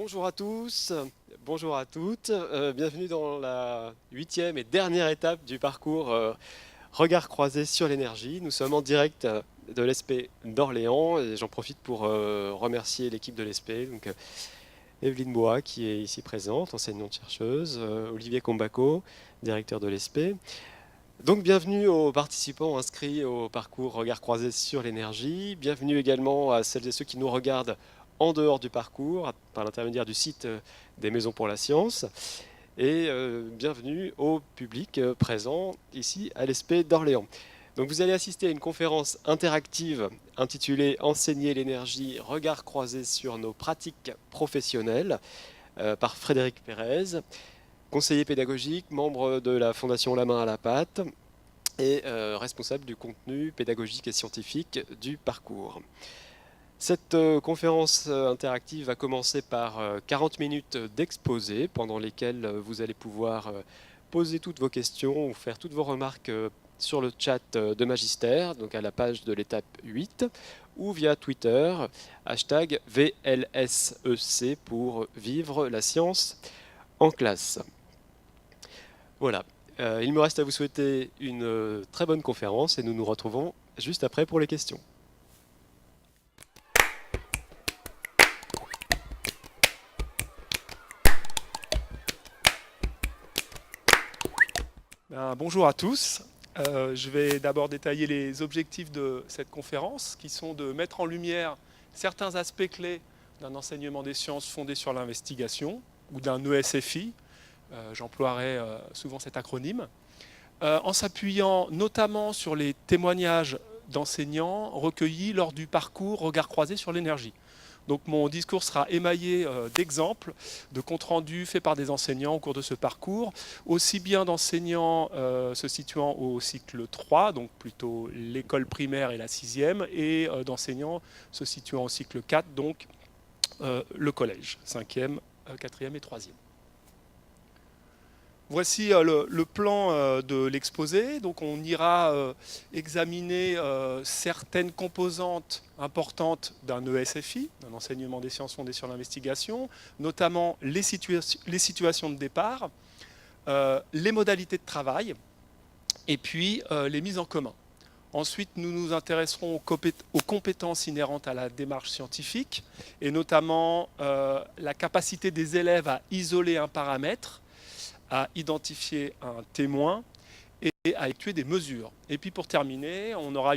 Bonjour à tous, bonjour à toutes, bienvenue dans la 8e et dernière étape du parcours Regard croisé sur l'énergie. Nous sommes en direct de l'ESP d'Orléans et j'en profite pour remercier l'équipe de l'ESP, donc Evelyne Bois qui est ici présente, enseignante-chercheuse, Olivier Combaco, directeur de l'ESP. Donc bienvenue aux participants inscrits au parcours Regard croisé sur l'énergie. Bienvenue également à celles et ceux qui nous regardent en dehors du parcours, par l'intermédiaire du site des Maisons pour la Science. Et bienvenue au public présent ici à l'ESP d'Orléans. Donc vous allez assister à une conférence interactive intitulée Enseigner l'énergie, regard croisé sur nos pratiques professionnelles par Frédéric Pérez, conseiller pédagogique, membre de la Fondation La Main à la Pâte et responsable du contenu pédagogique et scientifique du parcours. Cette conférence interactive va commencer par 40 minutes d'exposé pendant lesquelles vous allez pouvoir poser toutes vos questions ou faire toutes vos remarques sur le chat de Magister, donc à la page de l'étape 8, ou via Twitter, hashtag VLSEC pour vivre la science en classe. Voilà, il me reste à vous souhaiter une très bonne conférence et nous nous retrouvons juste après pour les questions. Bonjour à tous. Je vais d'abord détailler les objectifs de cette conférence, qui sont de mettre en lumière certains aspects clés d'un enseignement des sciences fondé sur l'investigation, ou d'un ESFI, j'emploierai souvent cet acronyme, en s'appuyant notamment sur les témoignages d'enseignants recueillis lors du parcours Regard croisé sur l'énergie. Donc mon discours sera émaillé d'exemples, de comptes rendus faits par des enseignants au cours de ce parcours, aussi bien d'enseignants se situant au cycle 3, donc plutôt l'école primaire et la 6e, et d'enseignants se situant au cycle 4, donc le collège, 5e, 4e et 3e. Voici le plan de l'exposé. Donc on ira examiner certaines composantes importantes d'un ESFI, d'un enseignement des sciences fondé sur l'investigation, notamment les situations de départ, les modalités de travail, et puis les mises en commun. Ensuite, nous nous intéresserons aux compétences inhérentes à la démarche scientifique, et notamment la capacité des élèves à isoler un paramètre, à identifier un témoin et à effectuer des mesures. Et puis pour terminer, on aura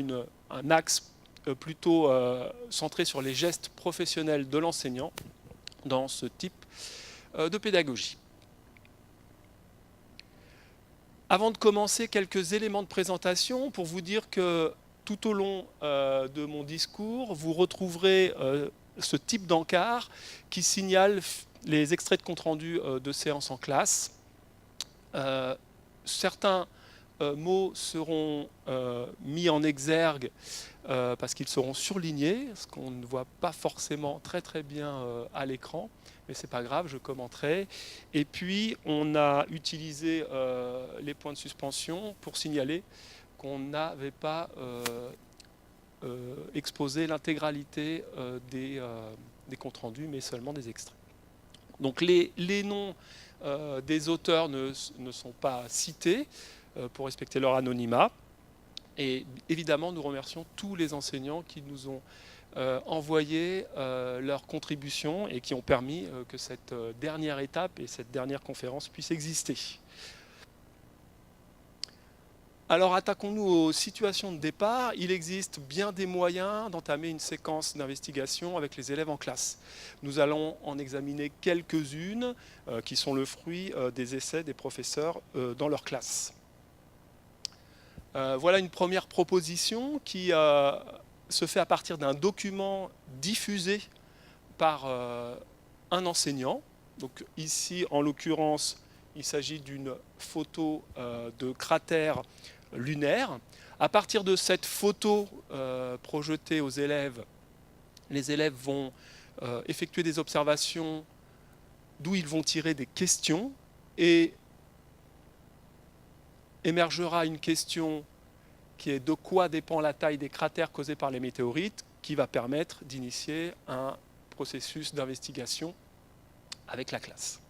un axe plutôt centré sur les gestes professionnels de l'enseignant dans ce type de pédagogie. Avant de commencer, quelques éléments de présentation pour vous dire que tout au long de mon discours, vous retrouverez ce type d'encart qui signale les extraits de compte rendu de séances en classe. Certains mots seront mis en exergue parce qu'ils seront surlignés, ce qu'on ne voit pas forcément très bien à l'écran, mais c'est pas grave, je commenterai. Et puis on a utilisé les points de suspension pour signaler qu'on n'avait pas exposé l'intégralité des comptes rendus, mais seulement des extraits. Donc les noms des auteurs ne sont pas cités pour respecter leur anonymat. Et évidemment, nous remercions tous les enseignants qui nous ont envoyé leurs contributions et qui ont permis que cette dernière étape et cette dernière conférence puissent exister. Alors attaquons-nous aux situations de départ. Il existe bien des moyens d'entamer une séquence d'investigation avec les élèves en classe. Nous allons en examiner quelques-unes qui sont le fruit des essais des professeurs dans leur classe. Voilà une première proposition qui se fait à partir d'un document diffusé par un enseignant. Donc ici, en l'occurrence, il s'agit d'une photo de cratère lunaire. À partir de cette photo projetée aux élèves, les élèves vont effectuer des observations d'où ils vont tirer des questions et émergera une question qui est de quoi dépend la taille des cratères causés par les météorites, qui va permettre d'initier un processus d'investigation avec la classe.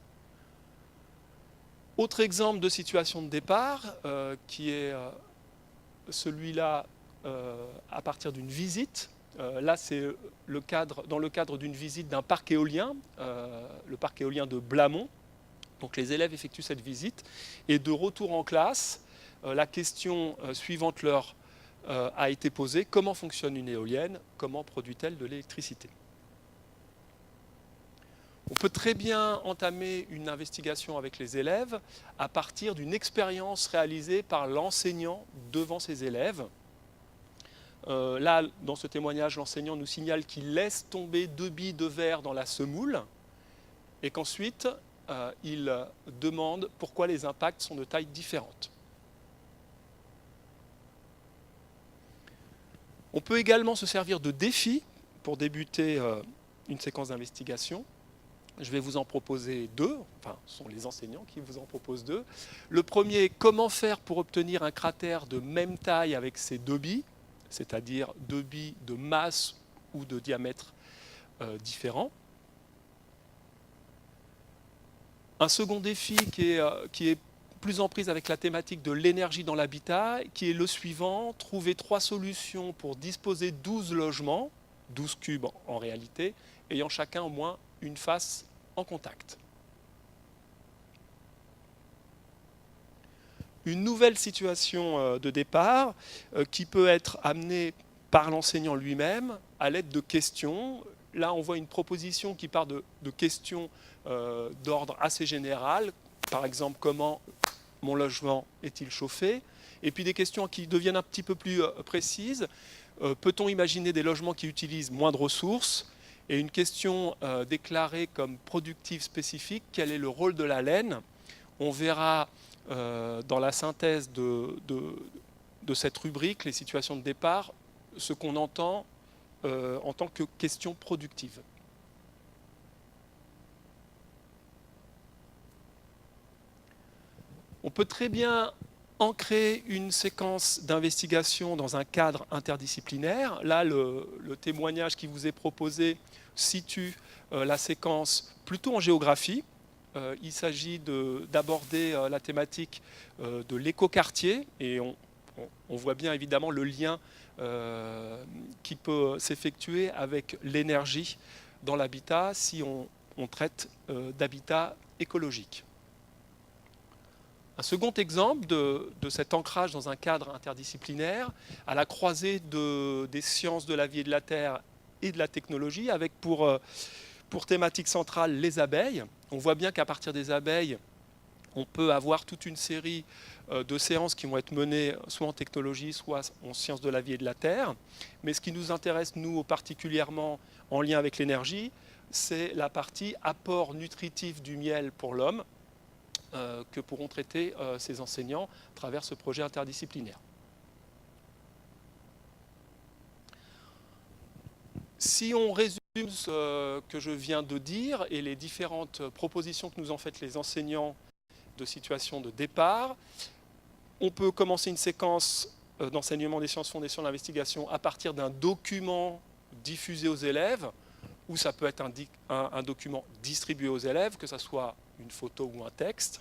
Autre exemple de situation de départ, qui est celui-là à partir d'une visite. Là, c'est dans le cadre d'une visite d'un parc éolien, le parc éolien de Blamont. Donc les élèves effectuent cette visite. Et de retour en classe, la question suivante leur a été posée: comment fonctionne une éolienne? Comment produit-elle de l'électricité? On peut très bien entamer une investigation avec les élèves à partir d'une expérience réalisée par l'enseignant devant ses élèves. Là, dans ce témoignage, l'enseignant nous signale qu'il laisse tomber 2 billes de verre dans la semoule et qu'ensuite, il demande pourquoi les impacts sont de tailles différentes. On peut également se servir de défis pour débuter une séquence d'investigation. Je vais vous en proposer 2, enfin, ce sont les enseignants qui vous en proposent 2. Le premier: comment faire pour obtenir un cratère de même taille avec ces 2 billes, c'est-à-dire 2 billes de masse ou de diamètre différents. Un second défi qui est plus en prise avec la thématique de l'énergie dans l'habitat, qui est le suivant: trouver 3 solutions pour disposer 12 logements, 12 cubes en réalité, ayant chacun au moins une face en contact. Une nouvelle situation de départ qui peut être amenée par l'enseignant lui-même à l'aide de questions. Là, on voit une proposition qui part de questions d'ordre assez général. Par exemple, comment mon logement est-il chauffé? Et puis des questions qui deviennent un petit peu plus précises. Peut-on imaginer des logements qui utilisent moins de ressources? Et une question déclarée comme productive spécifique: quel est le rôle de la laine? On verra dans la synthèse de cette rubrique, les situations de départ, ce qu'on entend en tant que question productive. On peut très bien ancrer une séquence d'investigation dans un cadre interdisciplinaire. Là, le témoignage qui vous est proposé situe la séquence plutôt en géographie. Il s'agit d'aborder la thématique de l'écoquartier, et on voit bien évidemment le lien qui peut s'effectuer avec l'énergie dans l'habitat si on traite d'habitat écologique. Un second exemple de cet ancrage dans un cadre interdisciplinaire, à la croisée des sciences de la vie et de la terre et de la technologie, avec pour thématique centrale les abeilles. On voit bien qu'à partir des abeilles, on peut avoir toute une série de séances qui vont être menées soit en technologie, soit en sciences de la vie et de la terre. Mais ce qui nous intéresse, nous, particulièrement en lien avec l'énergie, c'est la partie apport nutritif du miel pour l'homme, que pourront traiter ces enseignants à travers ce projet interdisciplinaire. Si on résume ce que je viens de dire et les différentes propositions que nous ont faites les enseignants de situation de départ, on peut commencer une séquence d'enseignement des sciences fondées sur l'investigation à partir d'un document diffusé aux élèves, ou ça peut être un document distribué aux élèves, que ce soit une photo ou un texte.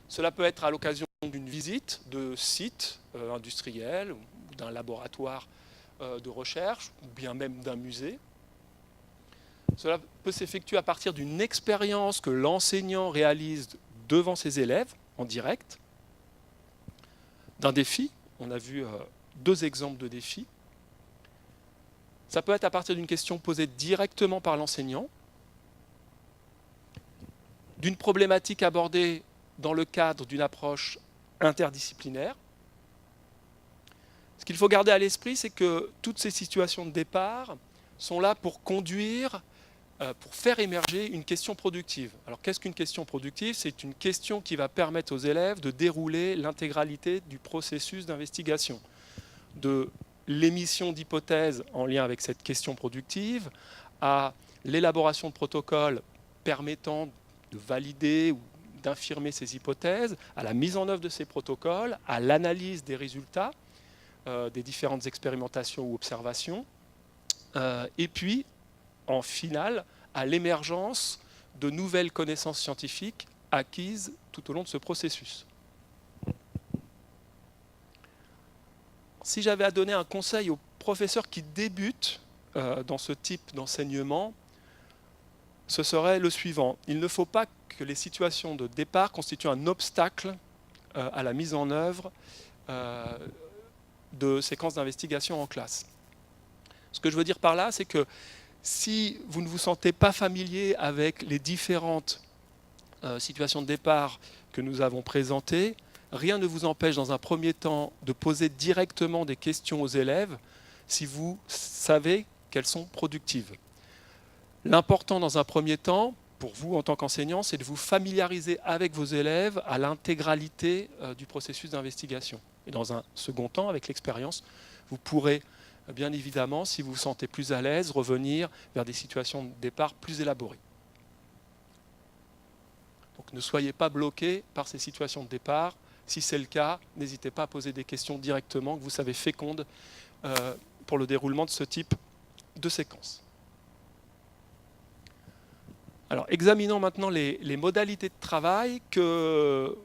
Cela peut être à l'occasion d'une visite de site industriel ou d'un laboratoire de recherche, ou bien même d'un musée. Cela peut s'effectuer à partir d'une expérience que l'enseignant réalise devant ses élèves, en direct, d'un défi. On a vu 2 exemples de défis. Ça peut être à partir d'une question posée directement par l'enseignant, d'une problématique abordée dans le cadre d'une approche interdisciplinaire. Ce qu'il faut garder à l'esprit, c'est que toutes ces situations de départ sont là pour conduire, pour faire émerger une question productive. Alors qu'est-ce qu'une question productive? C'est une question qui va permettre aux élèves de dérouler l'intégralité du processus d'investigation, de l'émission d'hypothèses en lien avec cette question productive, à l'élaboration de protocoles permettant de valider ou d'infirmer ces hypothèses, à la mise en œuvre de ces protocoles, à l'analyse des résultats des différentes expérimentations ou observations, et puis, en finale, à l'émergence de nouvelles connaissances scientifiques acquises tout au long de ce processus. Si j'avais à donner un conseil aux professeurs qui débutent dans ce type d'enseignement, ce serait le suivant. Il ne faut pas que les situations de départ constituent un obstacle à la mise en œuvre de séquences d'investigation en classe. Ce que je veux dire par là, c'est que si vous ne vous sentez pas familier avec les différentes situations de départ que nous avons présentées, rien ne vous empêche dans un premier temps de poser directement des questions aux élèves si vous savez qu'elles sont productives. L'important dans un premier temps, pour vous en tant qu'enseignant, c'est de vous familiariser avec vos élèves à l'intégralité du processus d'investigation. Et dans un second temps, avec l'expérience, vous pourrez bien évidemment, si vous vous sentez plus à l'aise, revenir vers des situations de départ plus élaborées. Donc ne soyez pas bloqués par ces situations de départ. Si c'est le cas, n'hésitez pas à poser des questions directement que vous savez fécondes pour le déroulement de ce type de séquence. Alors, examinons maintenant les modalités de travail que,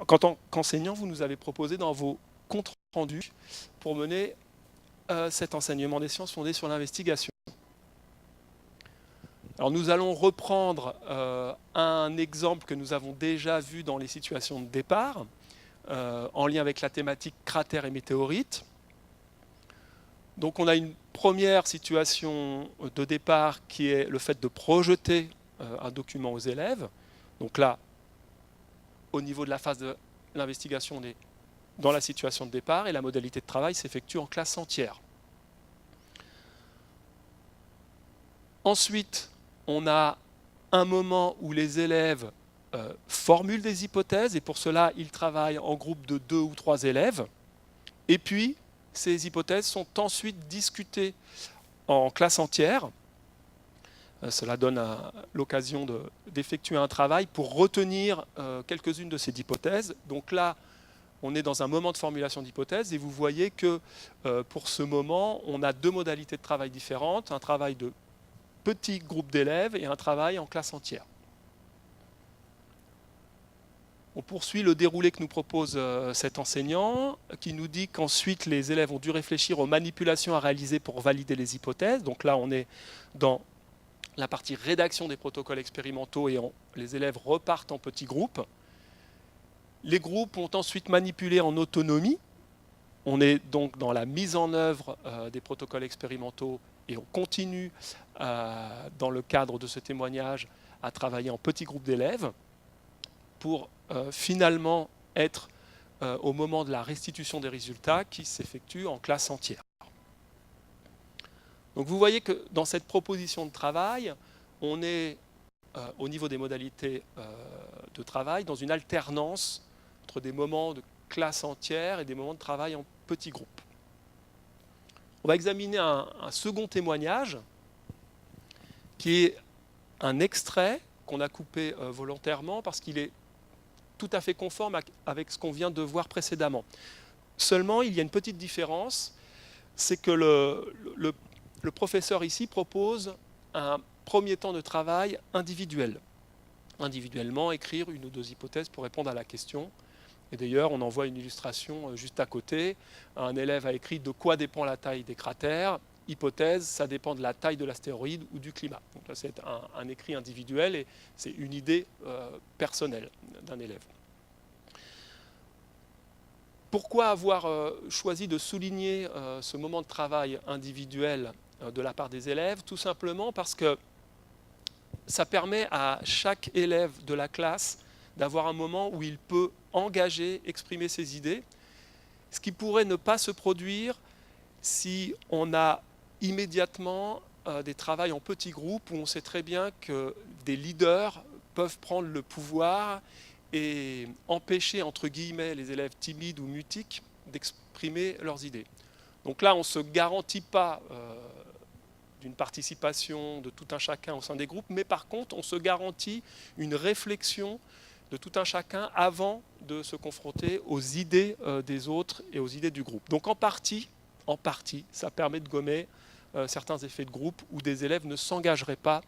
qu'en tant qu'enseignant, vous nous avez proposées dans vos comptes rendus pour mener cet enseignement des sciences fondé sur l'investigation. Alors nous allons reprendre un exemple que nous avons déjà vu dans les situations de départ, en lien avec la thématique cratères et météorites. Donc on a une première situation de départ qui est le fait de projeter un document aux élèves. Donc là, au niveau de la phase de l'investigation, on est dans la situation de départ et la modalité de travail s'effectue en classe entière. Ensuite, on a un moment où les élèves formulent des hypothèses et pour cela, ils travaillent en groupe de 2 ou 3 élèves. Et puis, ces hypothèses sont ensuite discutées en classe entière. Cela donne l'occasion d'effectuer un travail pour retenir quelques-unes de ces hypothèses. Donc là, on est dans un moment de formulation d'hypothèses et vous voyez que pour ce moment, on a 2 modalités de travail différentes, un travail de petits groupes d'élèves et un travail en classe entière. On poursuit le déroulé que nous propose cet enseignant, qui nous dit qu'ensuite les élèves ont dû réfléchir aux manipulations à réaliser pour valider les hypothèses. Donc là, on est dans la partie rédaction des protocoles expérimentaux et les élèves repartent en petits groupes. Les groupes ont ensuite manipulé en autonomie. On est donc dans la mise en œuvre des protocoles expérimentaux et on continue dans le cadre de ce témoignage à travailler en petits groupes d'élèves pour finalement être au moment de la restitution des résultats qui s'effectue en classe entière. Donc vous voyez que dans cette proposition de travail, on est au niveau des modalités de travail dans une alternance entre des moments de classe entière et des moments de travail en petits groupes. On va examiner un second témoignage qui est un extrait qu'on a coupé volontairement parce qu'il est tout à fait conforme avec ce qu'on vient de voir précédemment. Seulement, il y a une petite différence, c'est que le professeur ici propose un premier temps de travail individuel. Individuellement, écrire 1 ou 2 hypothèses pour répondre à la question. Et d'ailleurs, on en voit une illustration juste à côté. Un élève a écrit de quoi dépend la taille des cratères. Hypothèse, ça dépend de la taille de l'astéroïde ou du climat. Donc là, c'est un écrit individuel et c'est une idée personnelle d'un élève. Pourquoi avoir choisi de souligner ce moment de travail individuel de la part des élèves? Tout simplement parce que ça permet à chaque élève de la classe d'avoir un moment où il peut engager, exprimer ses idées, ce qui pourrait ne pas se produire si on a immédiatement des travails en petits groupes où on sait très bien que des leaders peuvent prendre le pouvoir et empêcher, entre guillemets, les élèves timides ou mutiques d'exprimer leurs idées. Donc là, on ne se garantit pas d'une participation de tout un chacun au sein des groupes, mais par contre, on se garantit une réflexion de tout un chacun avant de se confronter aux idées des autres et aux idées du groupe. Donc en partie, ça permet de gommer certains effets de groupe où des élèves ne s'engageraient pas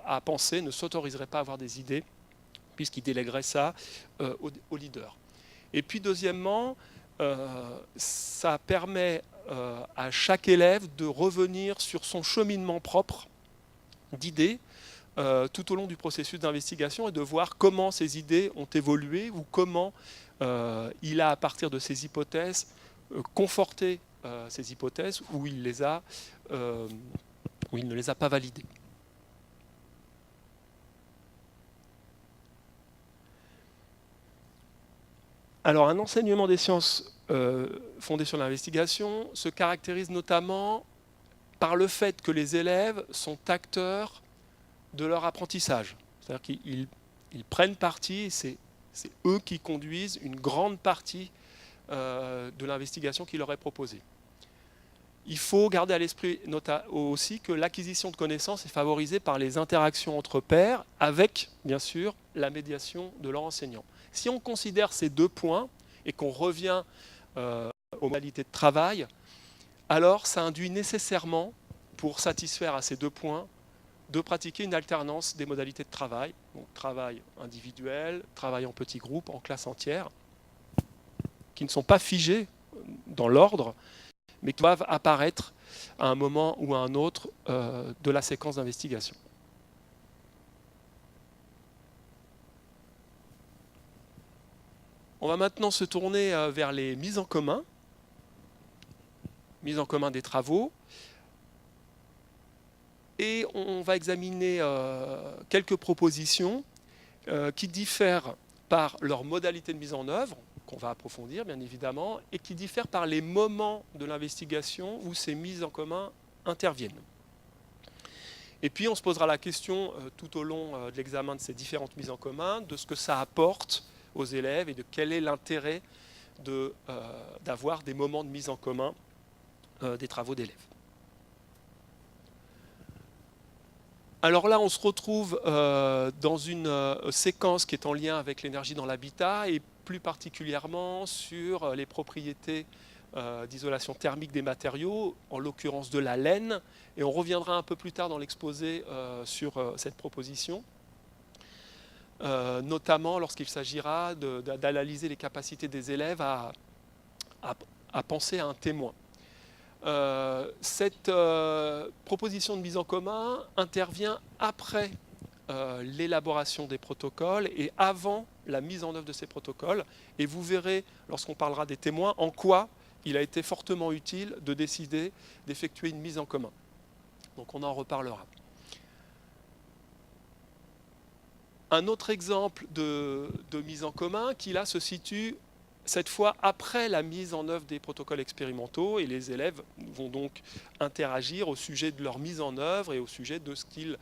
à penser, ne s'autoriserait pas à avoir des idées, puisqu'il déléguerait ça au leader. Et puis deuxièmement, ça permet à chaque élève de revenir sur son cheminement propre d'idées tout au long du processus d'investigation et de voir comment ces idées ont évolué ou comment il a, à partir de ces hypothèses, conforté ces hypothèses ou il ne les a pas validées. Alors, un enseignement des sciences fondé sur l'investigation se caractérise notamment par le fait que les élèves sont acteurs de leur apprentissage. C'est-à-dire qu'ils prennent parti, c'est eux qui conduisent une grande partie de l'investigation qui leur est proposée. Il faut garder à l'esprit aussi que l'acquisition de connaissances est favorisée par les interactions entre pairs, avec, bien sûr, la médiation de leur enseignant. Si on considère ces deux points et qu'on revient aux modalités de travail, alors ça induit nécessairement, pour satisfaire à ces deux points, de pratiquer une alternance des modalités de travail, donc travail individuel, travail en petits groupes, en classe entière, qui ne sont pas figés dans l'ordre, mais qui doivent apparaître à un moment ou à un autre de la séquence d'investigation. On va maintenant se tourner vers les mises en commun des travaux. Et on va examiner quelques propositions qui diffèrent par leur modalité de mise en œuvre, qu'on va approfondir bien évidemment, et qui diffèrent par les moments de l'investigation où ces mises en commun interviennent. Et puis on se posera la question tout au long de l'examen de ces différentes mises en commun, de ce que ça apporte aux élèves et de quel est l'intérêt d'avoir des moments de mise en commun des travaux d'élèves. Alors là, on se retrouve dans une séquence qui est en lien avec l'énergie dans l'habitat et plus particulièrement sur les propriétés d'isolation thermique des matériaux, en l'occurrence de la laine. Et on reviendra un peu plus tard dans l'exposé sur cette proposition, notamment lorsqu'il s'agira d'analyser les capacités des élèves à penser à un témoin. Cette proposition de mise en commun intervient après l'élaboration des protocoles et avant la mise en œuvre de ces protocoles. Et vous verrez, lorsqu'on parlera des témoins, en quoi il a été fortement utile de décider d'effectuer une mise en commun. Donc on en reparlera. Un autre exemple de mise en commun qui là se situe cette fois après la mise en œuvre des protocoles expérimentaux, et les élèves vont donc interagir au sujet de leur mise en œuvre et au sujet de ce qu'ils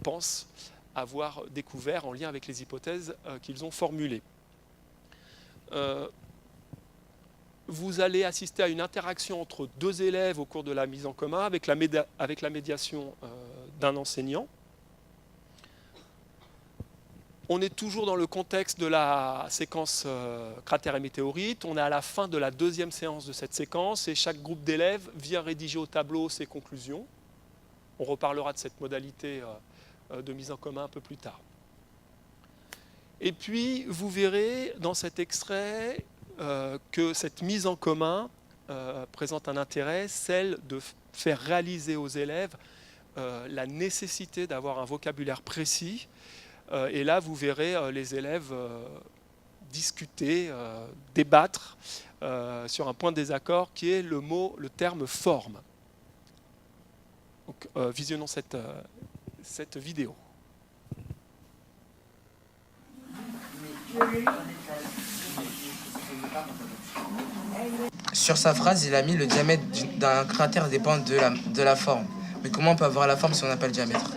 pensent avoir découvert en lien avec les hypothèses qu'ils ont formulées. Vous allez assister à une interaction entre deux élèves au cours de la mise en commun avec la médiation d'un enseignant. On est toujours dans le contexte de la séquence cratère et météorite. On est à la fin de la deuxième séance de cette séquence et chaque groupe d'élèves vient rédiger au tableau ses conclusions. On reparlera de cette modalité de mise en commun un peu plus tard. Et puis, vous verrez dans cet extrait que cette mise en commun présente un intérêt, celle de faire réaliser aux élèves la nécessité d'avoir un vocabulaire précis. Et là, vous verrez les élèves discuter, débattre sur un point de désaccord qui est le terme forme. Donc, visionnons cette vidéo. Sur sa phrase, il a mis le diamètre d'un cratère dépend de la forme. Mais comment on peut avoir la forme si on n'a pas le diamètre?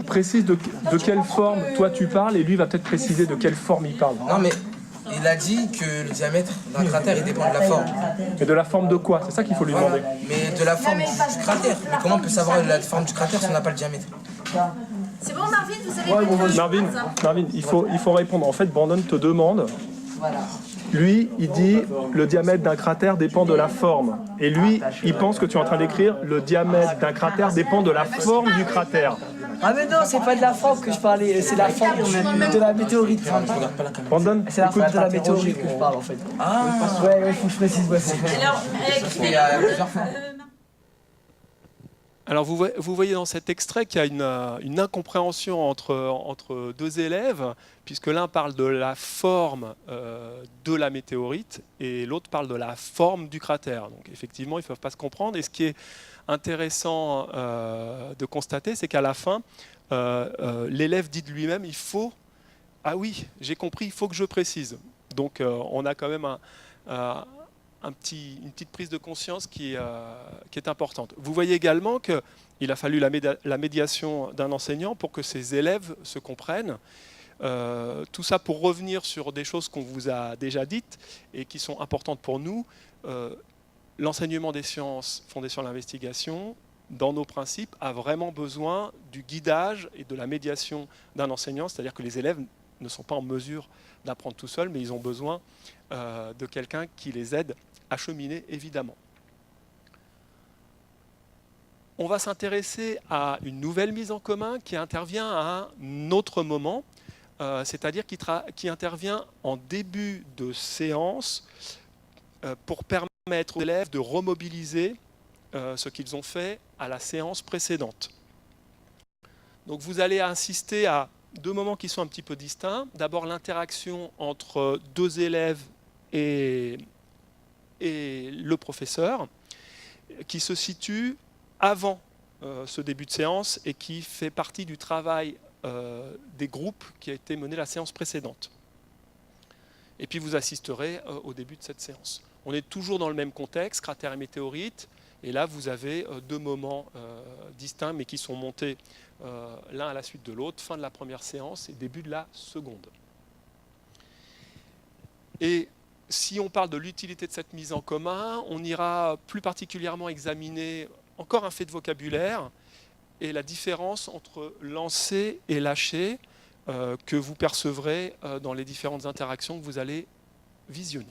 Précise de quelle forme toi tu parles et lui va peut-être préciser de quelle forme il parle. Non mais il a dit que le diamètre d'un cratère il dépend de la forme. Mais de la forme de quoi? C'est ça qu'il faut lui demander. Mais de la forme du cratère. Mais comment on peut savoir la forme du cratère si on n'a pas le diamètre? C'est bon Marvin, vous savez pas. Marvin, il faut répondre. En fait, Brandon te demande Lui, il dit le diamètre d'un cratère dépend de la forme. Et lui, il pense que tu es en train d'écrire le diamètre d'un cratère dépend de la forme du cratère. Ah mais non, c'est pas de la forme que je parlais, c'est la forme de la météorite. Brandon, C'est la écoute. forme de la météorite que je parle en fait. Ah ouais, faut que je précise. Ouais, Alors vous voyez dans cet extrait qu'il y a une incompréhension entre deux élèves, puisque l'un parle de la forme de la météorite et l'autre parle de la forme du cratère. Donc effectivement, ils ne peuvent pas se comprendre. Et ce qui est intéressant de constater, c'est qu'à la fin, l'élève dit de lui-même, il faut... Ah oui, j'ai compris, il faut que je précise. Donc on a quand même une petite prise de conscience qui est importante. Vous voyez également qu'il a fallu la médiation d'un enseignant pour que ses élèves se comprennent. Tout ça pour revenir sur des choses qu'on vous a déjà dites et qui sont importantes pour nous. L'enseignement des sciences fondé sur l'investigation, dans nos principes, a vraiment besoin du guidage et de la médiation d'un enseignant, c'est-à-dire que les élèves ne sont pas en mesure d'apprendre tout seuls, mais ils ont besoin de quelqu'un qui les aide à cheminer, évidemment. On va s'intéresser à une nouvelle mise en commun qui intervient à un autre moment, c'est-à-dire qui intervient en début de séance pour permettre aux élèves de remobiliser ce qu'ils ont fait à la séance précédente. Donc vous allez assister à deux moments qui sont un petit peu distincts. D'abord l'interaction entre deux élèves et le professeur, qui se situe avant ce début de séance et qui fait partie du travail des groupes qui a été mené la séance précédente. Et puis vous assisterez au début de cette séance. On est toujours dans le même contexte, cratère et météorite, et là vous avez deux moments distincts mais qui sont montés l'un à la suite de l'autre, fin de la première séance et début de la seconde. Et si on parle de l'utilité de cette mise en commun, on ira plus particulièrement examiner encore un fait de vocabulaire et la différence entre lancer et lâcher que vous percevrez dans les différentes interactions que vous allez visionner.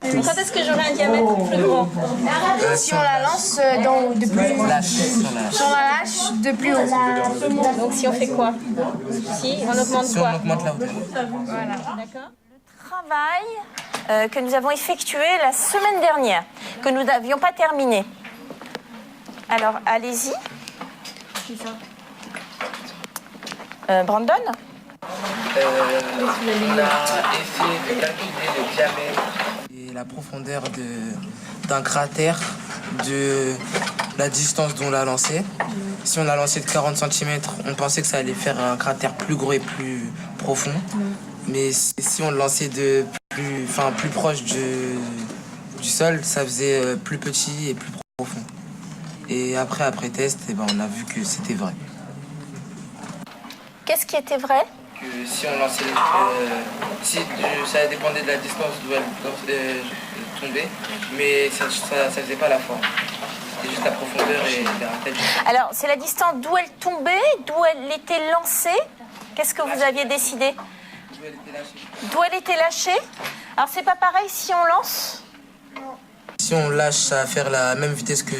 Quand est-ce que j'aurai un diamètre plus grand? Si on la lance de plus haut. Si on la lâche de plus haut. Donc si on fait quoi? Si on augmente Si quoi? on augmente la hauteur. Voilà. D'accord. Travail que nous avons effectué la semaine dernière, que nous n'avions pas terminé. Alors, allez-y. Brandon? On a essayé de calculer le diamètre et la profondeur d'un cratère de la distance dont on l'a lancé. Si on l'a lancé de 40 cm, on pensait que ça allait faire un cratère plus gros et plus profond. Mais si on le lançait plus proche du sol, ça faisait plus petit et plus profond. Et après test, on a vu que c'était vrai. Qu'est-ce qui était vrai? Que si on lançait, ça dépendait de la distance d'où elle tombait, mais ça faisait pas la forme. C'était juste la profondeur et la tête. Alors, c'est la distance d'où elle tombait, d'où elle était lancée. Qu'est-ce que vous aviez décidé? D'où elle était lâchée. D'où elle était lâchée? Alors, c'est pas pareil si on lance? Si on lâche, ça va faire la même vitesse que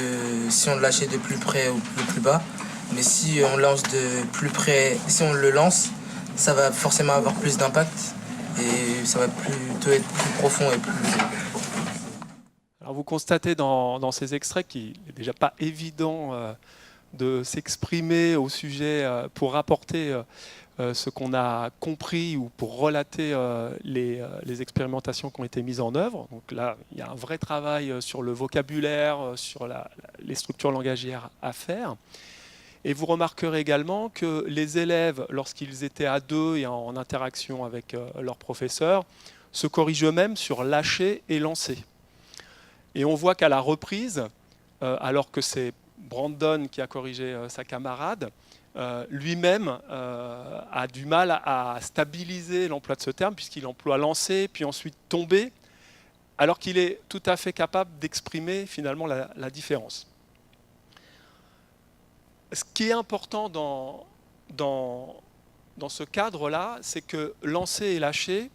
si on le lâchait de plus près ou de plus bas. Mais si on lance de plus près, si on le lance, ça va forcément avoir plus d'impact et ça va plutôt être plus profond et plus... Alors vous constatez dans ces extraits qu'il n'est déjà pas évident de s'exprimer au sujet pour rapporter ce qu'on a compris ou pour relater les expérimentations qui ont été mises en œuvre. Donc là, il y a un vrai travail sur le vocabulaire, sur les structures langagières à faire. Et vous remarquerez également que les élèves, lorsqu'ils étaient à deux et en interaction avec leur professeur, se corrigent eux-mêmes sur lâcher et lancer. Et on voit qu'à la reprise, alors que c'est Brandon qui a corrigé sa camarade, lui-même a du mal à stabiliser l'emploi de ce terme, puisqu'il emploie lancer, puis ensuite tomber, alors qu'il est tout à fait capable d'exprimer finalement la différence. Ce qui est important dans ce cadre-là, c'est que lancer et lâcher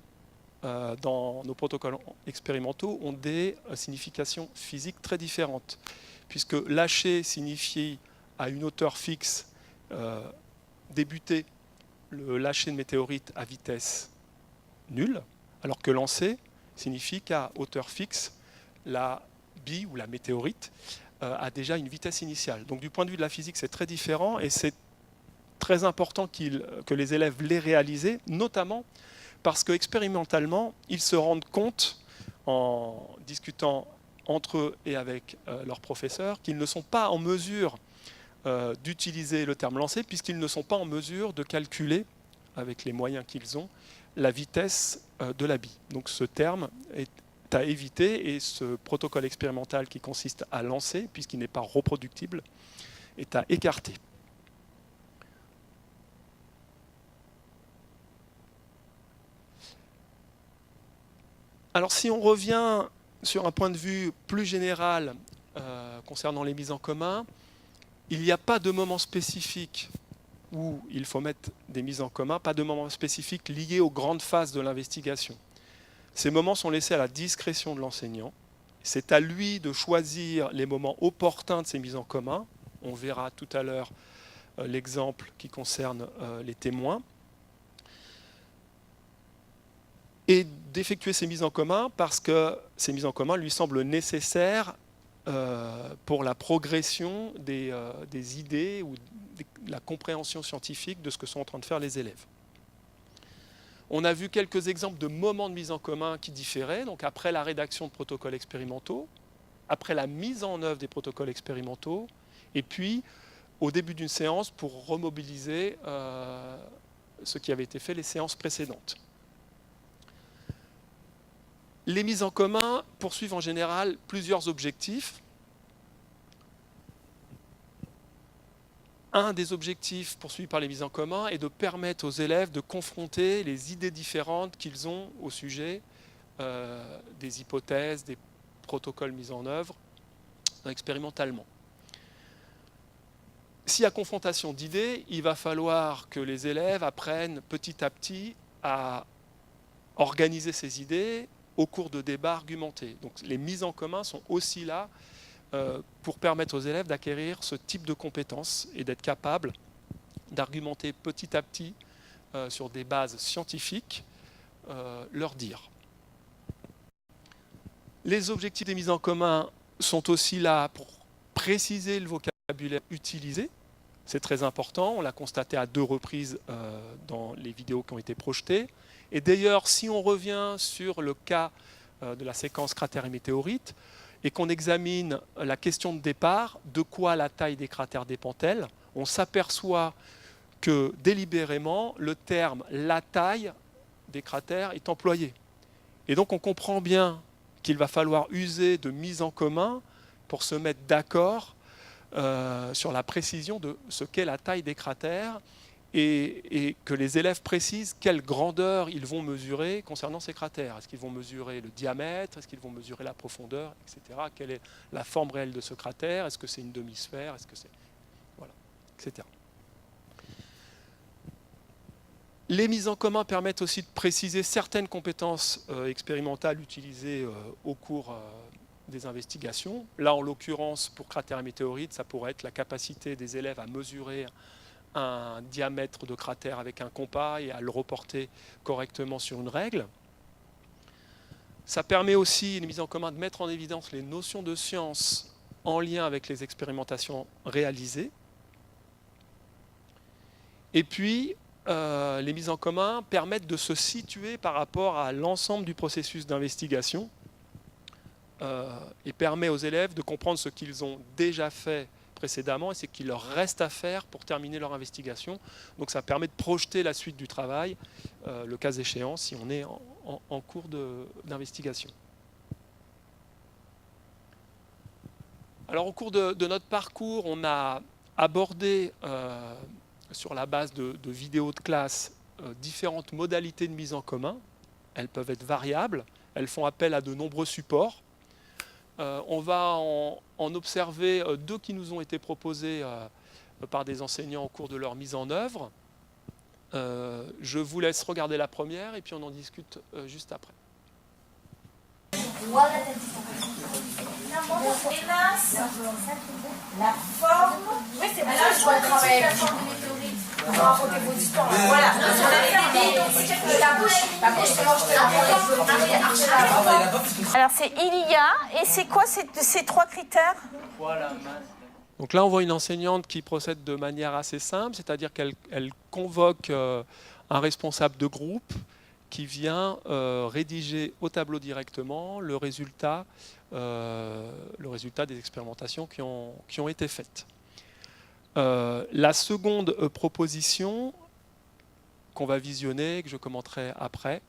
dans nos protocoles expérimentaux ont des significations physiques très différentes, puisque lâcher signifie à une hauteur fixe débuter le lâcher de météorite à vitesse nulle, alors que lancer signifie qu'à hauteur fixe, la bille ou la météorite a déjà une vitesse initiale. Donc du point de vue de la physique, c'est très différent et c'est très important que les élèves l'aient réalisé, notamment parce qu'expérimentalement, ils se rendent compte, en discutant entre eux et avec leurs professeurs, qu'ils ne sont pas en mesure d'utiliser le terme lancer, puisqu'ils ne sont pas en mesure de calculer, avec les moyens qu'ils ont, la vitesse de la bille. Donc ce terme est à éviter, et ce protocole expérimental qui consiste à lancer, puisqu'il n'est pas reproductible, est à écarter. Alors si on revient sur un point de vue plus général concernant les mises en commun, il n'y a pas de moment spécifique où il faut mettre des mises en commun, pas de moment spécifique lié aux grandes phases de l'investigation. Ces moments sont laissés à la discrétion de l'enseignant. C'est à lui de choisir les moments opportuns de ces mises en commun. On verra tout à l'heure l'exemple qui concerne les témoins. Et d'effectuer ces mises en commun parce que ces mises en commun lui semblent nécessaires pour la progression des idées ou de la compréhension scientifique de ce que sont en train de faire les élèves. On a vu quelques exemples de moments de mise en commun qui différaient, donc après la rédaction de protocoles expérimentaux, après la mise en œuvre des protocoles expérimentaux, et puis au début d'une séance pour remobiliser ce qui avait été fait les séances précédentes. Les mises en commun poursuivent en général plusieurs objectifs. Un des objectifs poursuivis par les mises en commun est de permettre aux élèves de confronter les idées différentes qu'ils ont au sujet des hypothèses, des protocoles mis en œuvre expérimentalement. S'il y a confrontation d'idées, il va falloir que les élèves apprennent petit à petit à organiser ces idées au cours de débats argumentés. Donc les mises en commun sont aussi là pour permettre aux élèves d'acquérir ce type de compétences et d'être capables d'argumenter petit à petit sur des bases scientifiques leur dire. Les objectifs des mises en commun sont aussi là pour préciser le vocabulaire utilisé. C'est très important, on l'a constaté à 2 reprises dans les vidéos qui ont été projetées. Et d'ailleurs, si on revient sur le cas de la séquence cratères et météorites, et qu'on examine la question de départ, de quoi la taille des cratères dépend-elle, on s'aperçoit que délibérément, le terme « la taille » des cratères est employé. Et donc on comprend bien qu'il va falloir user de mise en commun pour se mettre d'accord sur la précision de ce qu'est la taille des cratères et que les élèves précisent quelle grandeur ils vont mesurer concernant ces cratères. Est-ce qu'ils vont mesurer le diamètre? Est-ce qu'ils vont mesurer la profondeur, etc. Quelle est la forme réelle de ce cratère? Est-ce que c'est une demi-sphère? Est-ce que c'est... Voilà, etc. Les mises en commun permettent aussi de préciser certaines compétences expérimentales utilisées au cours des investigations. Là, en l'occurrence, pour cratères et météorites, ça pourrait être la capacité des élèves à mesurer un diamètre de cratère avec un compas et à le reporter correctement sur une règle. Ça permet aussi, les mises en commun, de mettre en évidence les notions de science en lien avec les expérimentations réalisées. Et puis, les mises en commun permettent de se situer par rapport à l'ensemble du processus d'investigation et permet aux élèves de comprendre ce qu'ils ont déjà fait précédemment et ce qu'il leur reste à faire pour terminer leur investigation. Donc ça permet de projeter la suite du travail, le cas échéant, si on est en cours d'investigation. Alors au cours de notre parcours, on a abordé, sur la base de vidéos de classe, différentes modalités de mise en commun. Elles peuvent être variables, elles font appel à de nombreux supports. On va en observer 2 qui nous ont été proposés par des enseignants au cours de leur mise en œuvre. Je vous laisse regarder la première et puis on en discute juste après. La forme. Oui, c'est là je vois travailler la forme du météorite. Racontez vos histoires. Voilà. Alors c'est Ilia, et c'est quoi ces 3 critères? Donc là, on voit une enseignante qui procède de manière assez simple, c'est-à-dire qu'elle convoque un responsable de groupe qui vient rédiger au tableau directement le résultat des expérimentations qui ont été faites. La seconde proposition qu'on va visionner, que je commenterai après.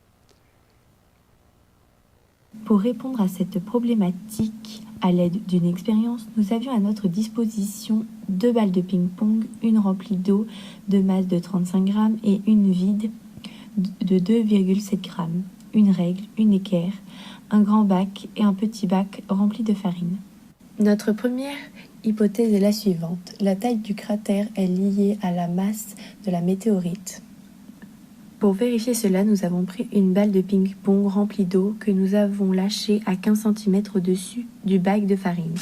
Pour répondre à cette problématique, à l'aide d'une expérience, nous avions à notre disposition 2 balles de ping-pong, une remplie d'eau de masse de 35 grammes et une vide de 2,7 grammes, une règle, une équerre, un grand bac et un petit bac rempli de farine. Notre première hypothèse est la suivante. La taille du cratère est liée à la masse de la météorite. Pour vérifier cela, nous avons pris une balle de ping-pong remplie d'eau que nous avons lâchée à 15 cm au-dessus du bac de farine.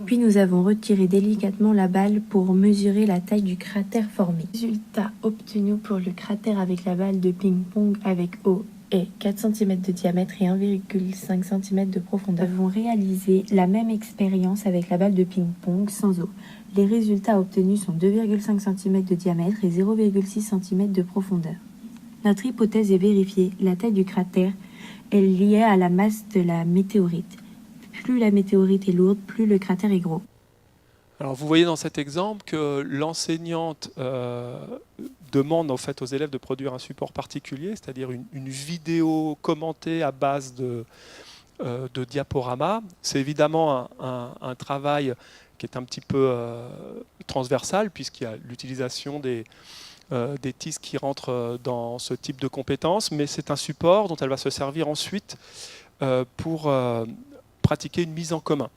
Puis nous avons retiré délicatement la balle pour mesurer la taille du cratère formé. Le résultat obtenu pour le cratère avec la balle de ping-pong avec eau est 4 cm de diamètre et 1,5 cm de profondeur. Nous avons réalisé la même expérience avec la balle de ping-pong sans eau. Les résultats obtenus sont 2,5 cm de diamètre et 0,6 cm de profondeur. Notre hypothèse est vérifiée. La taille du cratère est liée à la masse de la météorite. Plus la météorite est lourde, plus le cratère est gros. Alors vous voyez dans cet exemple que l'enseignante demande en fait aux élèves de produire un support particulier, c'est-à-dire une vidéo commentée à base de diaporamas. C'est évidemment un travail qui est un petit peu transversal puisqu'il y a l'utilisation des TIS qui rentrent dans ce type de compétences, mais c'est un support dont elle va se servir ensuite pour pratiquer une mise en commun.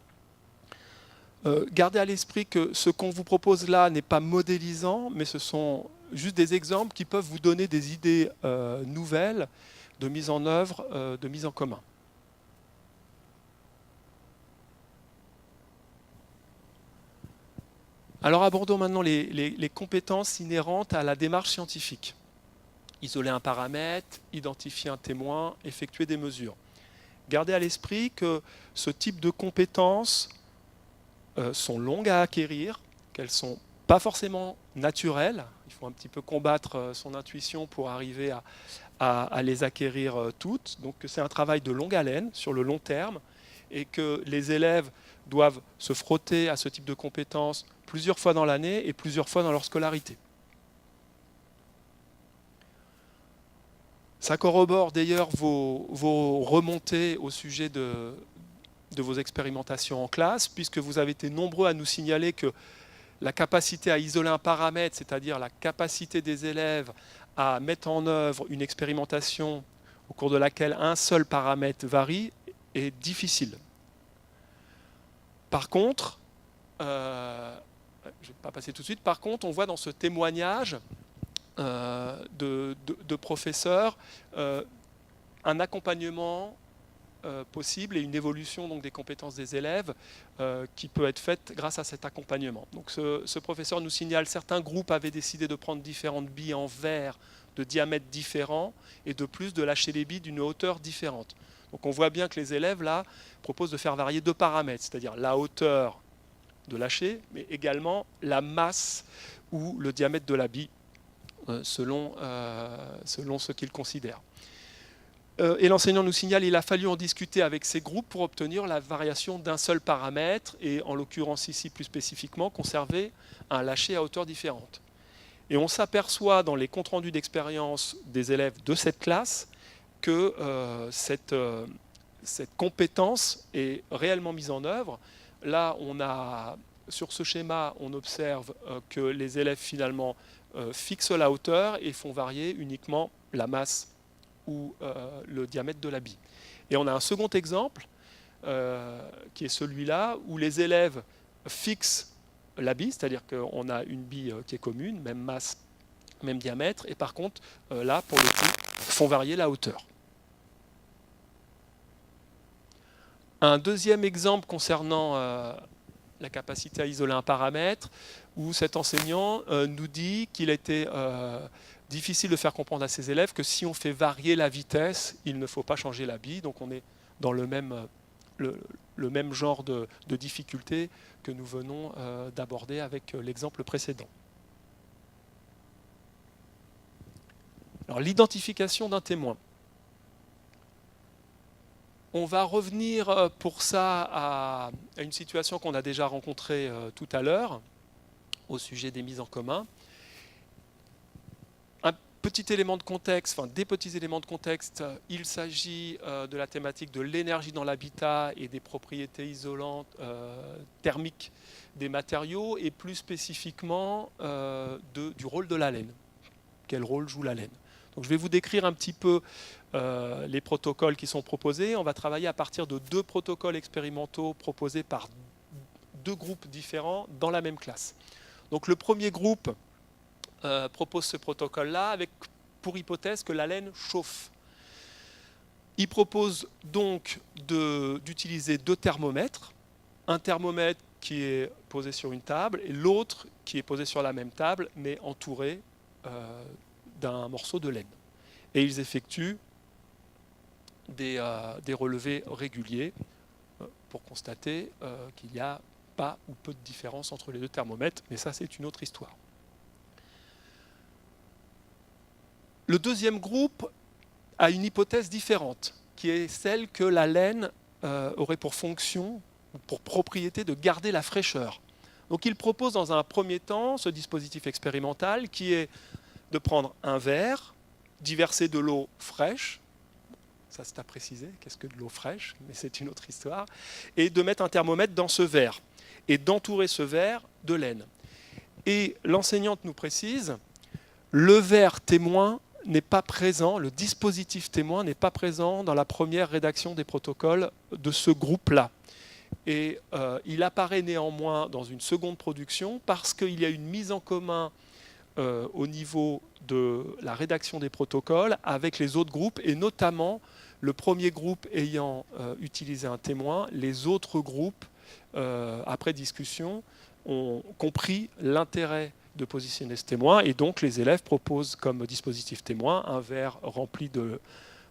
Gardez à l'esprit que ce qu'on vous propose là n'est pas modélisant, mais ce sont juste des exemples qui peuvent vous donner des idées nouvelles de mise en œuvre, de mise en commun. Alors abordons maintenant les compétences inhérentes à la démarche scientifique. Isoler un paramètre, identifier un témoin, effectuer des mesures. Gardez à l'esprit que ce type de compétences sont longues à acquérir, qu'elles ne sont pas forcément naturelles. Il faut un petit peu combattre son intuition pour arriver à les acquérir toutes. Donc c'est un travail de longue haleine, sur le long terme, et que les élèves doivent se frotter à ce type de compétences plusieurs fois dans l'année et plusieurs fois dans leur scolarité. Ça corrobore d'ailleurs vos remontées au sujet de vos expérimentations en classe, puisque vous avez été nombreux à nous signaler que la capacité à isoler un paramètre, c'est-à-dire la capacité des élèves à mettre en œuvre une expérimentation au cours de laquelle un seul paramètre varie, est difficile. Par contre, je ne vais pas passer tout de suite, par contre, on voit dans ce témoignage de professeurs un accompagnement possible et une évolution donc, des compétences des élèves qui peut être faite grâce à cet accompagnement. Donc, ce professeur nous signale que certains groupes avaient décidé de prendre différentes billes en verre de diamètres différents et de plus de lâcher les billes d'une hauteur différente. Donc on voit bien que les élèves là proposent de faire varier 2 paramètres, c'est-à-dire la hauteur de lâcher, mais également la masse ou le diamètre de la bille, selon ce qu'ils considèrent. Et l'enseignant nous signale qu'il a fallu en discuter avec ces groupes pour obtenir la variation d'un seul paramètre et en l'occurrence ici plus spécifiquement conserver un lâcher à hauteur différente. Et on s'aperçoit dans les comptes rendus d'expérience des élèves de cette classe que cette compétence est réellement mise en œuvre. Là, sur ce schéma, on observe que les élèves finalement fixent la hauteur et font varier uniquement la masse ou le diamètre de la bille. Et on a un second exemple, qui est celui-là, où les élèves fixent la bille, c'est-à-dire qu'on a une bille qui est commune, même masse, même diamètre, et par contre, là, pour le coup, font varier la hauteur. Un deuxième exemple concernant la capacité à isoler un paramètre, où cet enseignant nous dit qu'il était difficile de faire comprendre à ses élèves que si on fait varier la vitesse, il ne faut pas changer la bille. Donc on est dans le même genre de difficulté que nous venons d'aborder avec l'exemple précédent. Alors l'identification d'un témoin. On va revenir pour ça à une situation qu'on a déjà rencontrée tout à l'heure au sujet des mises en commun. Un petit élément de contexte, enfin des petits éléments de contexte, il s'agit de la thématique de l'énergie dans l'habitat et des propriétés isolantes thermiques des matériaux et plus spécifiquement du rôle de la laine. Quel rôle joue la laine? Donc, je vais vous décrire un petit peu les protocoles qui sont proposés. On va travailler à partir de 2 protocoles expérimentaux proposés par 2 groupes différents dans la même classe. Donc le premier groupe propose ce protocole-là avec pour hypothèse que la laine chauffe. Il propose donc d'utiliser 2 thermomètres. Un thermomètre qui est posé sur une table et l'autre qui est posé sur la même table mais entouré d'un morceau de laine. Et ils effectuent des relevés réguliers pour constater qu'il n'y a pas ou peu de différence entre les 2 thermomètres, mais ça c'est une autre histoire. Le deuxième groupe a une hypothèse différente, qui est celle que la laine aurait pour fonction, pour propriété de garder la fraîcheur. Donc il propose dans un premier temps ce dispositif expérimental qui est de prendre un verre, d'y verser de l'eau fraîche, ça c'est à préciser, qu'est-ce que de l'eau fraîche, mais c'est une autre histoire, et de mettre un thermomètre dans ce verre, et d'entourer ce verre de laine. Et l'enseignante nous précise, le verre témoin n'est pas présent, le dispositif témoin n'est pas présent dans la première rédaction des protocoles de ce groupe-là. Et il apparaît néanmoins dans une seconde production parce qu'il y a une mise en commun au niveau de la rédaction des protocoles avec les autres groupes, et notamment le premier groupe ayant utilisé un témoin, les autres groupes, après discussion, ont compris l'intérêt de positionner ce témoin, et donc les élèves proposent comme dispositif témoin un verre rempli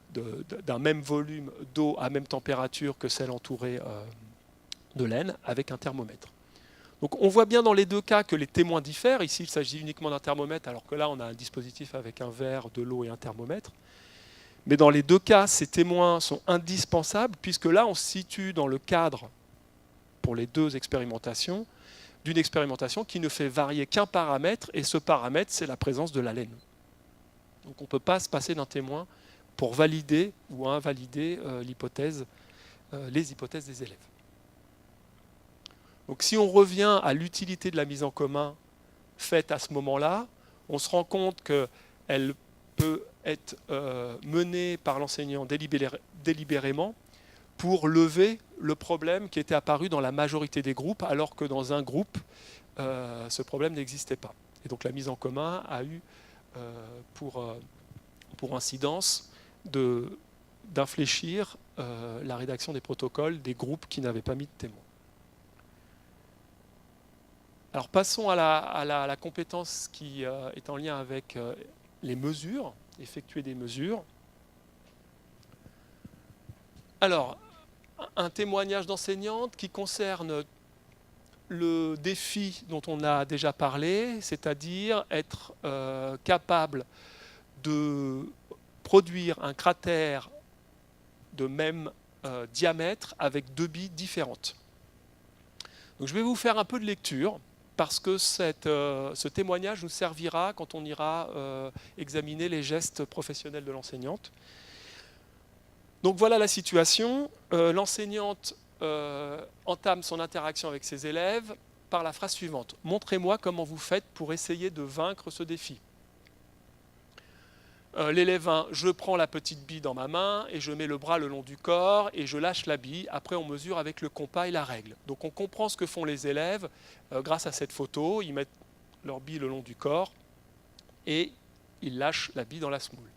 d'un même volume d'eau à même température que celle entourée de laine avec un thermomètre. Donc on voit bien dans les 2 cas que les témoins diffèrent. Ici, il s'agit uniquement d'un thermomètre, alors que là, on a un dispositif avec un verre, de l'eau et un thermomètre. Mais dans les 2 cas, ces témoins sont indispensables, puisque là, on se situe dans le cadre, pour les 2 expérimentations, d'une expérimentation qui ne fait varier qu'un paramètre, et ce paramètre, c'est la présence de la laine. Donc on ne peut pas se passer d'un témoin pour valider ou invalider les hypothèses des élèves. Donc si on revient à l'utilité de la mise en commun faite à ce moment-là, on se rend compte qu'elle peut être menée par l'enseignant délibérément pour lever le problème qui était apparu dans la majorité des groupes, alors que dans un groupe, ce problème n'existait pas. Et donc la mise en commun a eu pour incidence d'infléchir la rédaction des protocoles des groupes qui n'avaient pas mis de témoins. Alors passons à la compétence qui est en lien avec les mesures, effectuer des mesures. Alors, un témoignage d'enseignante qui concerne le défi dont on a déjà parlé, c'est-à-dire être capable de produire un cratère de même diamètre avec 2 billes différentes. Donc, je vais vous faire un peu de lecture, parce que ce témoignage nous servira quand on ira examiner les gestes professionnels de l'enseignante. Donc voilà la situation. L'enseignante entame son interaction avec ses élèves par la phrase suivante. « Montrez-moi comment vous faites pour essayer de vaincre ce défi. » L'élève 1, je prends la petite bille dans ma main et je mets le bras le long du corps et je lâche la bille. Après, on mesure avec le compas et la règle. Donc on comprend ce que font les élèves grâce à cette photo. Ils mettent leur bille le long du corps et il lâche la bille dans la semoule.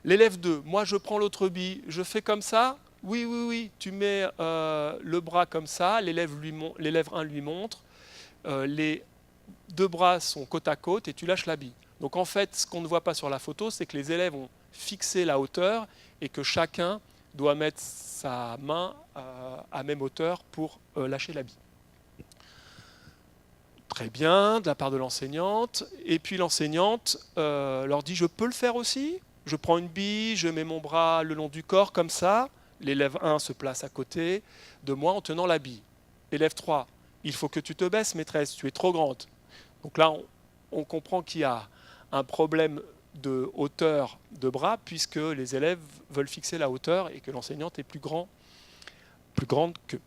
L'élève 2, moi je prends l'autre bille, je fais comme ça, oui, tu mets le bras comme ça, l'élève 1 lui montre, les deux bras sont côte à côte et tu lâches la bille. Donc en fait, ce qu'on ne voit pas sur la photo, c'est que les élèves ont fixé la hauteur et que chacun doit mettre sa main à même hauteur pour lâcher la bille. Très bien, de la part de l'enseignante. Et puis l'enseignante leur dit, je peux le faire aussi. Je prends une bille, je mets mon bras le long du corps comme ça. L'élève 1 se place à côté de moi en tenant la bille. Élève 3, il faut que tu te baisses, maîtresse, tu es trop grande. Donc là, on comprend qu'il y a un problème de hauteur de bras puisque les élèves veulent fixer la hauteur et que l'enseignante est plus grande qu'eux.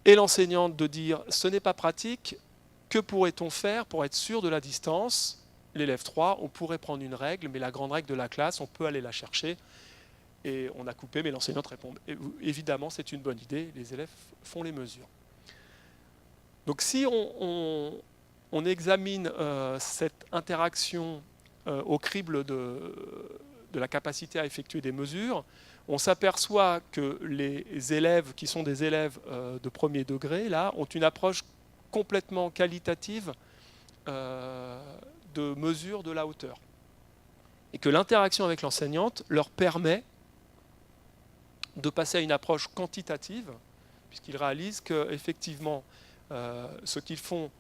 Et l'enseignante de dire « ce n'est pas pratique, que pourrait-on faire pour être sûr de la distance ?» L'élève 3, on pourrait prendre une règle, mais la grande règle de la classe, on peut aller la chercher. Et on a coupé, mais l'enseignante répond « évidemment, c'est une bonne idée, les élèves font les mesures. » Donc si on examine cette interaction au crible de la capacité à effectuer des mesures, on s'aperçoit que les élèves qui sont des élèves de premier degré là, ont une approche complètement qualitative de mesure de la hauteur. Et que l'interaction avec l'enseignante leur permet de passer à une approche quantitative, puisqu'ils réalisent qu'effectivement, ce qu'ils font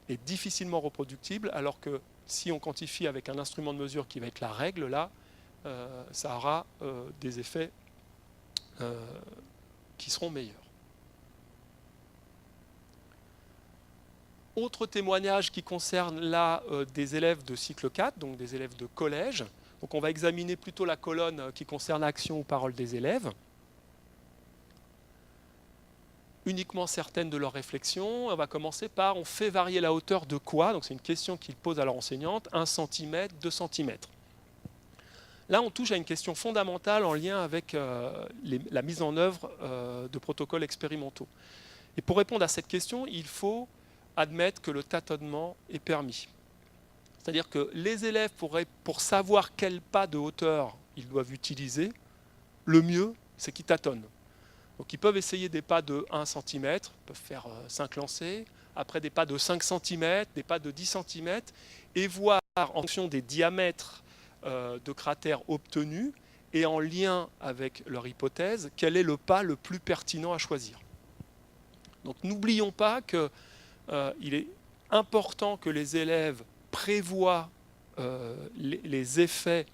est difficilement reproductible, alors que si on quantifie avec un instrument de mesure qui va être la règle, là, ça aura des effets qui seront meilleurs. Autre témoignage qui concerne là des élèves de cycle 4, donc des élèves de collège. Donc on va examiner plutôt la colonne qui concerne action ou parole des élèves. Uniquement certaines de leurs réflexions. On va commencer par on fait varier la hauteur de quoi? Donc c'est une question qu'ils posent à leur enseignante, 1 cm, 2 cm. Là, on touche à une question fondamentale en lien avec la mise en œuvre de protocoles expérimentaux. Et pour répondre à cette question, il faut admettre que le tâtonnement est permis. C'est-à-dire que les élèves, pour savoir quel pas de hauteur ils doivent utiliser, le mieux, c'est qu'ils tâtonnent. Donc ils peuvent essayer des pas de 1 cm, ils peuvent faire 5 lancers, après des pas de 5 cm, des pas de 10 cm, et voir en fonction des diamètres de cratères obtenus et en lien avec leur hypothèse, quel est le pas le plus pertinent à choisir. Donc n'oublions pas qu'il est important que les élèves prévoient les effets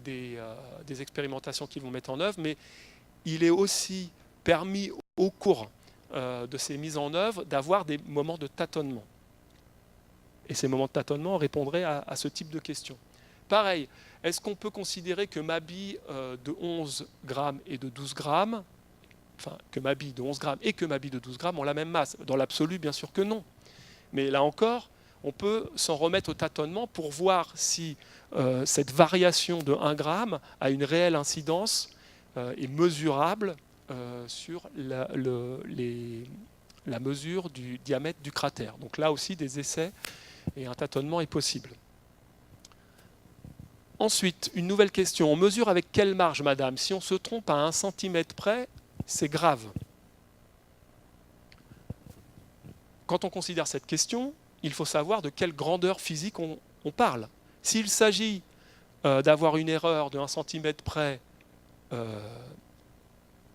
des expérimentations qu'ils vont mettre en œuvre, mais il est aussi permis au cours de ces mises en œuvre d'avoir des moments de tâtonnement. Et ces moments de tâtonnement répondraient à ce type de questions. Pareil, est-ce qu'on peut considérer que ma bille de 11 grammes et de 12 grammes, enfin que ma bille de 11 grammes et que ma bille de 12 grammes ont la même masse? Dans l'absolu, bien sûr que non. Mais là encore, on peut s'en remettre au tâtonnement pour voir si cette variation de 1 gramme a une réelle incidence et mesurable sur la mesure du diamètre du cratère. Donc là aussi, des essais et un tâtonnement est possible. Ensuite, une nouvelle question. On mesure avec quelle marge, madame? Si on se trompe à 1 cm près, c'est grave. Quand on considère cette question, il faut savoir de quelle grandeur physique on parle. S'il s'agit d'avoir une erreur de 1 cm près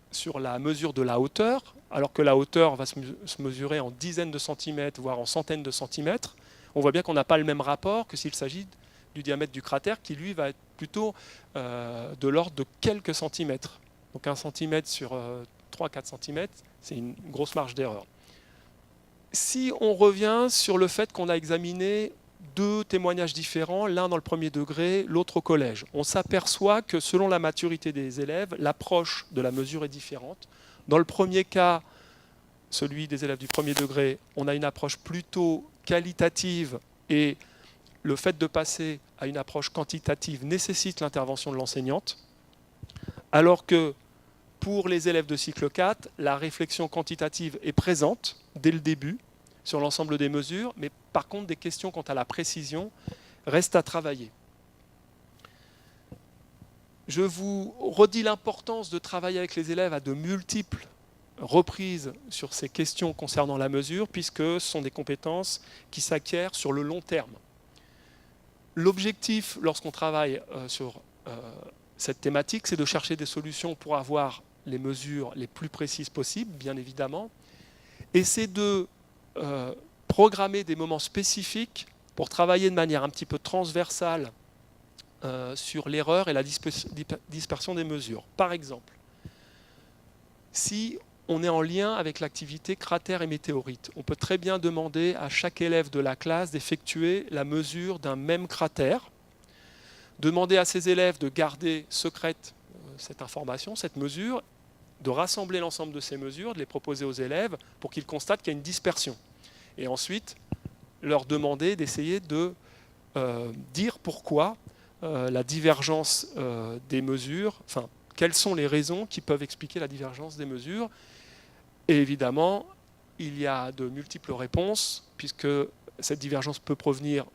sur la mesure de la hauteur, alors que la hauteur va se mesurer en dizaines de centimètres, voire en centaines de centimètres, on voit bien qu'on n'a pas le même rapport que s'il s'agit du diamètre du cratère, qui lui va être plutôt de l'ordre de quelques centimètres. Donc 1 cm sur 3-4 cm, c'est une grosse marge d'erreur. Si on revient sur le fait qu'on a examiné 2 témoignages différents, l'un dans le premier degré, l'autre au collège, on s'aperçoit que selon la maturité des élèves, l'approche de la mesure est différente. Dans le premier cas, celui des élèves du premier degré, on a une approche plutôt qualitative et le fait de passer à une approche quantitative nécessite l'intervention de l'enseignante, alors que pour les élèves de cycle 4, la réflexion quantitative est présente dès le début sur l'ensemble des mesures, mais par contre des questions quant à la précision reste à travailler. Je vous redis l'importance de travailler avec les élèves à de multiples reprises sur ces questions concernant la mesure, puisque ce sont des compétences qui s'acquièrent sur le long terme. L'objectif, lorsqu'on travaille sur cette thématique, c'est de chercher des solutions pour avoir les mesures les plus précises possibles, bien évidemment, et c'est de programmer des moments spécifiques pour travailler de manière un petit peu transversale sur l'erreur et la dispersion des mesures. Par exemple, si on est en lien avec l'activité cratère et météorite, on peut très bien demander à chaque élève de la classe d'effectuer la mesure d'un même cratère, demander à ses élèves de garder secrète cette information, cette mesure, de rassembler l'ensemble de ces mesures, de les proposer aux élèves pour qu'ils constatent qu'il y a une dispersion. Et ensuite, leur demander d'essayer de dire pourquoi la divergence des mesures, enfin, quelles sont les raisons qui peuvent expliquer la divergence des mesures. Et évidemment, il y a de multiples réponses, puisque cette divergence peut provenir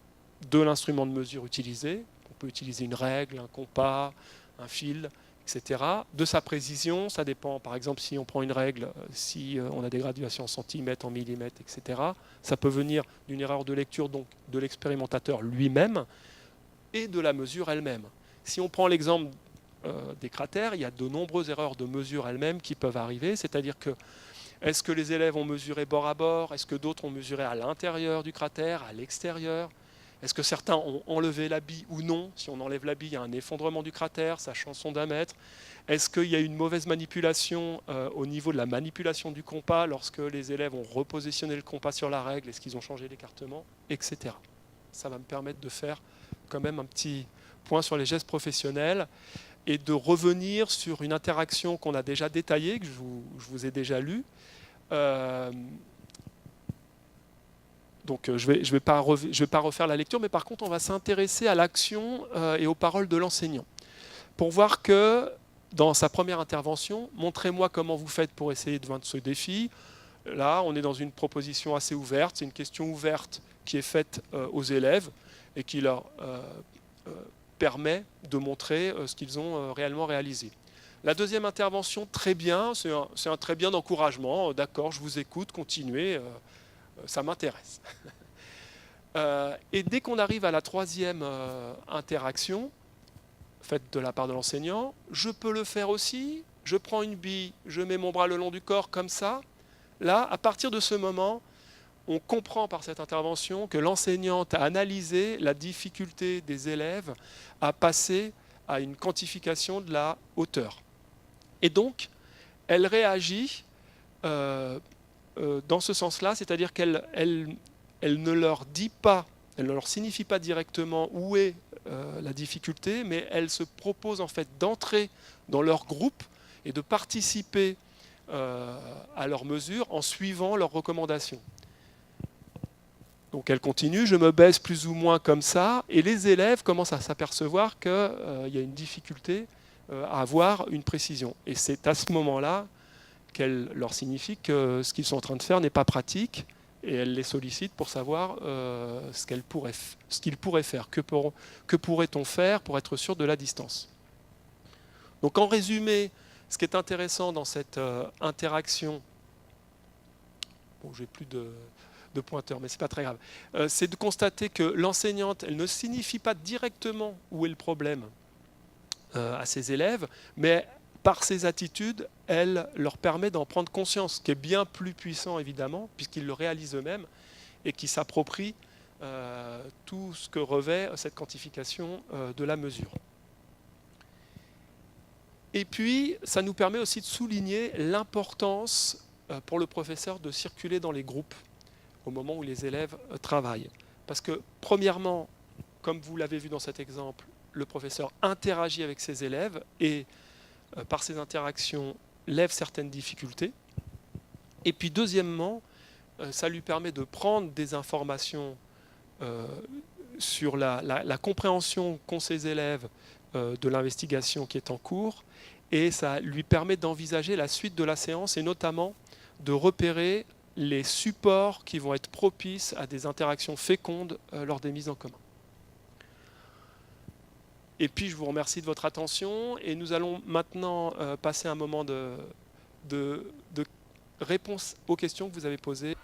de l'instrument de mesure utilisé. On peut utiliser une règle, un compas, un fil, etc. De sa précision, ça dépend. Par exemple, si on prend une règle, si on a des graduations en centimètres, en millimètres, etc., ça peut venir d'une erreur de lecture, donc de l'expérimentateur lui-même, et de la mesure elle-même. Si on prend l'exemple des cratères, il y a de nombreuses erreurs de mesure elles-mêmes qui peuvent arriver, c'est-à-dire que est-ce que les élèves ont mesuré bord à bord? Est-ce que d'autres ont mesuré à l'intérieur du cratère, à l'extérieur? Est-ce que certains ont enlevé la bille ou non? Si on enlève la bille, il y a un effondrement du cratère, ça change son diamètre. Est-ce qu'il y a une mauvaise manipulation au niveau de la manipulation du compas lorsque les élèves ont repositionné le compas sur la règle? Est-ce qu'ils ont changé l'écartement? Etc. Ça va me permettre de faire quand même un petit point sur les gestes professionnels et de revenir sur une interaction qu'on a déjà détaillée, que je vous ai déjà lue. Donc je vais pas refaire la lecture, mais par contre on va s'intéresser à l'action et aux paroles de l'enseignant. Pour voir que dans sa première intervention, montrez-moi comment vous faites pour essayer de vaincre ce défi. Là, on est dans une proposition assez ouverte, c'est une question ouverte qui est faite aux élèves et qui leur permet de montrer ce qu'ils ont réellement réalisé. La deuxième intervention, très bien, c'est un très bien d'encouragement. D'accord, je vous écoute, continuez, ça m'intéresse. Et dès qu'on arrive à la troisième interaction, faite de la part de l'enseignant, je peux le faire aussi, je prends une bille, je mets mon bras le long du corps comme ça. Là, à partir de ce moment, on comprend par cette intervention que l'enseignante a analysé la difficulté des élèves à passer à une quantification de la hauteur. Et donc, elle réagit dans ce sens-là, c'est-à-dire qu'elle ne leur dit pas, elle ne leur signifie pas directement où est la difficulté, mais elle se propose en fait d'entrer dans leur groupe et de participer à leurs mesures en suivant leurs recommandations. Donc elle continue, je me baisse plus ou moins comme ça, et les élèves commencent à s'apercevoir qu'il y a une difficulté à avoir une précision. Et c'est à ce moment-là qu'elle leur signifie que ce qu'ils sont en train de faire n'est pas pratique, et elle les sollicite pour savoir ce qu'ils pourraient faire. Que pourrait-on faire pour être sûr de la distance? Donc en résumé, ce qui est intéressant dans cette interaction, bon, j'ai plus de pointeur, mais ce n'est pas très grave, c'est de constater que l'enseignante, elle ne signifie pas directement où est le problème à ses élèves, mais par ses attitudes, elle leur permet d'en prendre conscience, ce qui est bien plus puissant évidemment, puisqu'ils le réalisent eux-mêmes et qui s'approprient tout ce que revêt cette quantification de la mesure. Et puis, ça nous permet aussi de souligner l'importance pour le professeur de circuler dans les groupes au moment où les élèves travaillent. Parce que, premièrement, comme vous l'avez vu dans cet exemple, le professeur interagit avec ses élèves et, par ces interactions, lève certaines difficultés. Et puis, deuxièmement, ça lui permet de prendre des informations sur la compréhension qu'ont ses élèves de l'investigation qui est en cours, et ça lui permet d'envisager la suite de la séance et notamment de repérer les supports qui vont être propices à des interactions fécondes lors des mises en commun. Et puis je vous remercie de votre attention et nous allons maintenant passer un moment de réponse aux questions que vous avez posées.